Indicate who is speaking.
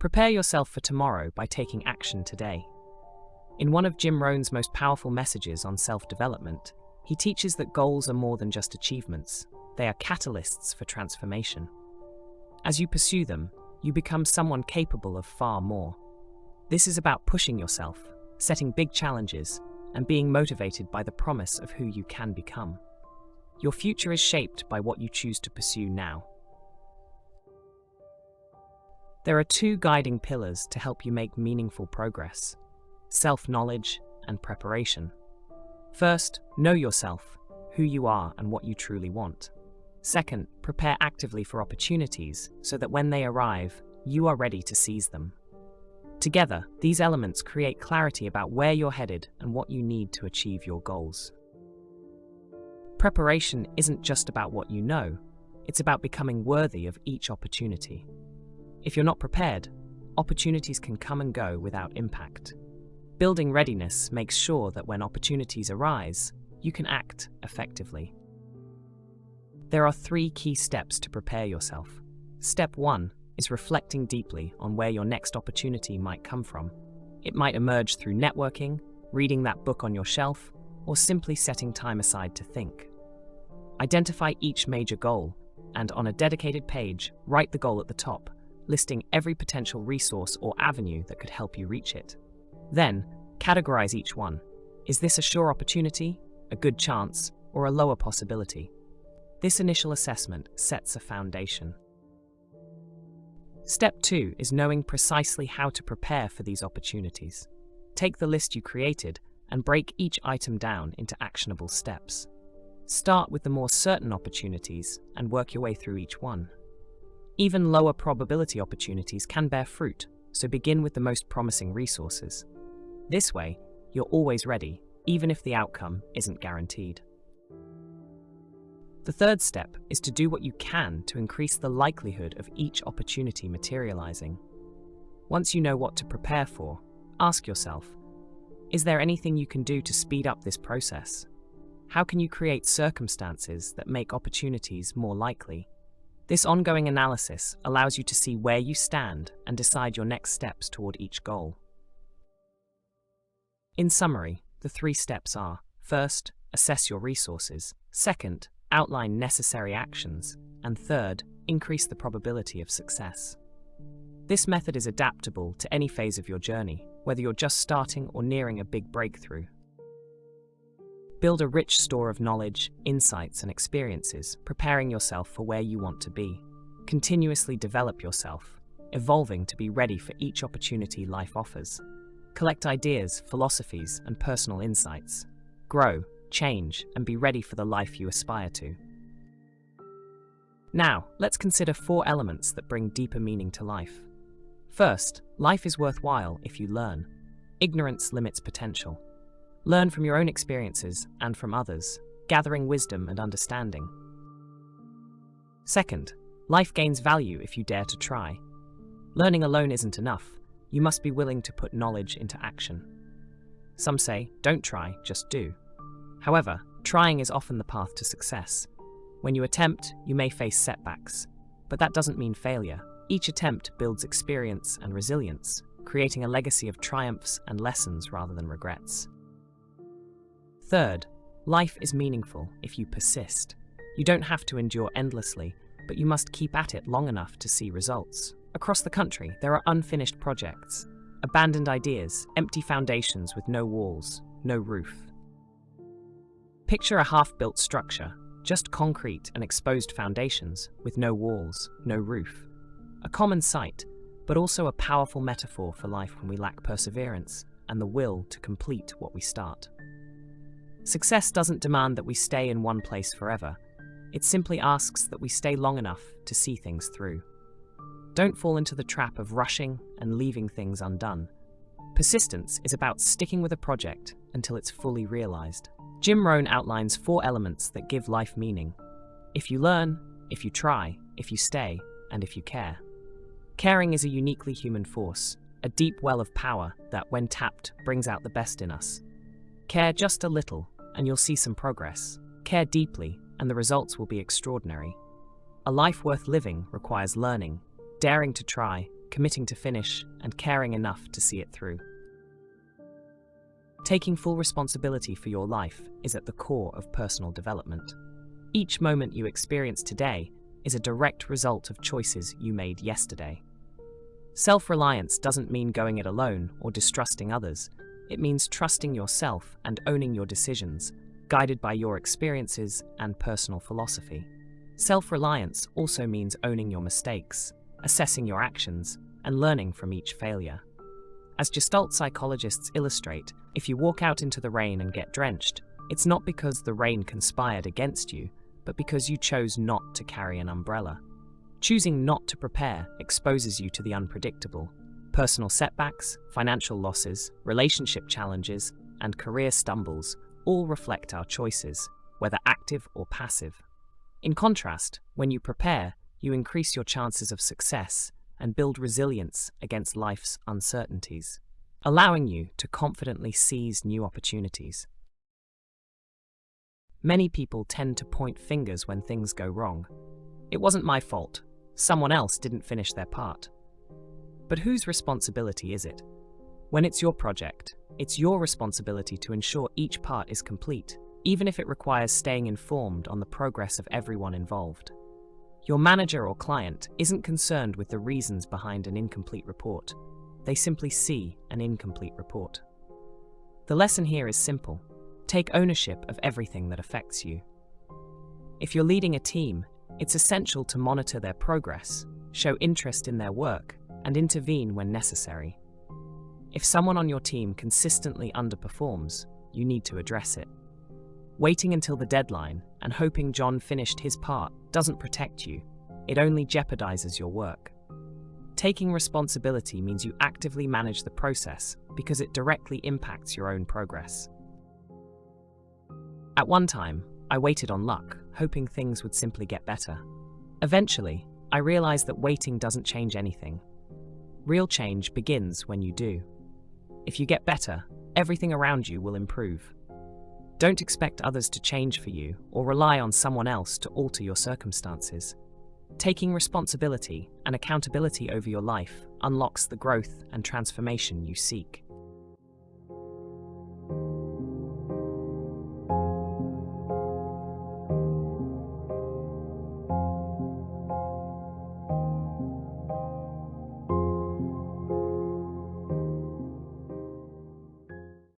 Speaker 1: Prepare yourself for tomorrow by taking action today. In one of Jim Rohn's most powerful messages on self-development, he teaches that goals are more than just achievements. They are catalysts for transformation. As you pursue them, you become someone capable of far more. This is about pushing yourself, setting big challenges, and being motivated by the promise of who you can become. Your future is shaped by what you choose to pursue now. There are two guiding pillars to help you make meaningful progress: self-knowledge and preparation. First, know yourself, who you are and what you truly want. Second, prepare actively for opportunities so that when they arrive, you are ready to seize them. Together, these elements create clarity about where you're headed and what you need to achieve your goals. Preparation isn't just about what you know, it's about becoming worthy of each opportunity. If you're not prepared, opportunities can come and go without impact. Building readiness makes sure that when opportunities arise, you can act effectively. There are 3 key steps to prepare yourself. Step 1 is reflecting deeply on where your next opportunity might come from. It might emerge through networking, reading that book on your shelf, or simply setting time aside to think. Identify each major goal, and on a dedicated page, write the goal at the top, listing every potential resource or avenue that could help you reach it. Then, categorize each one. Is this a sure opportunity, a good chance, or a lower possibility? This initial assessment sets a foundation. Step 2 is knowing precisely how to prepare for these opportunities. Take the list you created and break each item down into actionable steps. Start with the more certain opportunities and work your way through each one. Even lower probability opportunities can bear fruit, so begin with the most promising resources. This way, you're always ready, even if the outcome isn't guaranteed. The third step is to do what you can to increase the likelihood of each opportunity materializing. Once you know what to prepare for, ask yourself, is there anything you can do to speed up this process? How can you create circumstances that make opportunities more likely? This ongoing analysis allows you to see where you stand and decide your next steps toward each goal. In summary, the 3 steps are: first, assess your resources; second, outline necessary actions; and third, increase the probability of success. This method is adaptable to any phase of your journey, whether you're just starting or nearing a big breakthrough. Build a rich store of knowledge, insights, and experiences, preparing yourself for where you want to be. Continuously develop yourself, evolving to be ready for each opportunity life offers. Collect ideas, philosophies, and personal insights. Grow, change, and be ready for the life you aspire to. Now, let's consider 4 elements that bring deeper meaning to life. First, life is worthwhile if you learn. Ignorance limits potential. Learn from your own experiences and from others, gathering wisdom and understanding. Second, life gains value if you dare to try. Learning alone isn't enough. You must be willing to put knowledge into action. Some say, don't try, just do. However, trying is often the path to success. When you attempt, you may face setbacks, but that doesn't mean failure. Each attempt builds experience and resilience, creating a legacy of triumphs and lessons rather than regrets. Third, life is meaningful if you persist. You don't have to endure endlessly, but you must keep at it long enough to see results. Across the country, there are unfinished projects, abandoned ideas, empty foundations with no walls, no roof. Picture a half-built structure, just concrete and exposed foundations, with no walls, no roof. A common sight, but also a powerful metaphor for life when we lack perseverance and the will to complete what we start. Success doesn't demand that we stay in one place forever. It simply asks that we stay long enough to see things through. Don't fall into the trap of rushing and leaving things undone. Persistence is about sticking with a project until it's fully realized. Jim Rohn outlines 4 elements that give life meaning: if you learn, if you try, if you stay, and if you care. Caring is a uniquely human force, a deep well of power that, when tapped, brings out the best in us. Care just a little, and you'll see some progress. Care deeply, and the results will be extraordinary. A life worth living requires learning, daring to try, committing to finish, and caring enough to see it through. Taking full responsibility for your life is at the core of personal development. Each moment you experience today is a direct result of choices you made yesterday. Self-reliance doesn't mean going it alone or distrusting others. It means trusting yourself and owning your decisions, guided by your experiences and personal philosophy. Self-reliance also means owning your mistakes, assessing your actions, and learning from each failure. As Gestalt psychologists illustrate, if you walk out into the rain and get drenched, it's not because the rain conspired against you, but because you chose not to carry an umbrella. Choosing not to prepare exposes you to the unpredictable. Personal setbacks, financial losses, relationship challenges, and career stumbles all reflect our choices, whether active or passive. In contrast, when you prepare, you increase your chances of success and build resilience against life's uncertainties, allowing you to confidently seize new opportunities. Many people tend to point fingers when things go wrong. It wasn't my fault. Someone else didn't finish their part. But whose responsibility is it? When it's your project, it's your responsibility to ensure each part is complete, even if it requires staying informed on the progress of everyone involved. Your manager or client isn't concerned with the reasons behind an incomplete report. They simply see an incomplete report. The lesson here is simple. Take ownership of everything that affects you. If you're leading a team, it's essential to monitor their progress, show interest in their work, and intervene when necessary. If someone on your team consistently underperforms, you need to address it. Waiting until the deadline and hoping John finished his part doesn't protect you. It only jeopardizes your work. Taking responsibility means you actively manage the process because it directly impacts your own progress. At one time, I waited on luck, hoping things would simply get better. Eventually, I realized that waiting doesn't change anything. Real change begins when you do. If you get better, everything around you will improve. Don't expect others to change for you or rely on someone else to alter your circumstances. Taking responsibility and accountability over your life unlocks the growth and transformation you seek.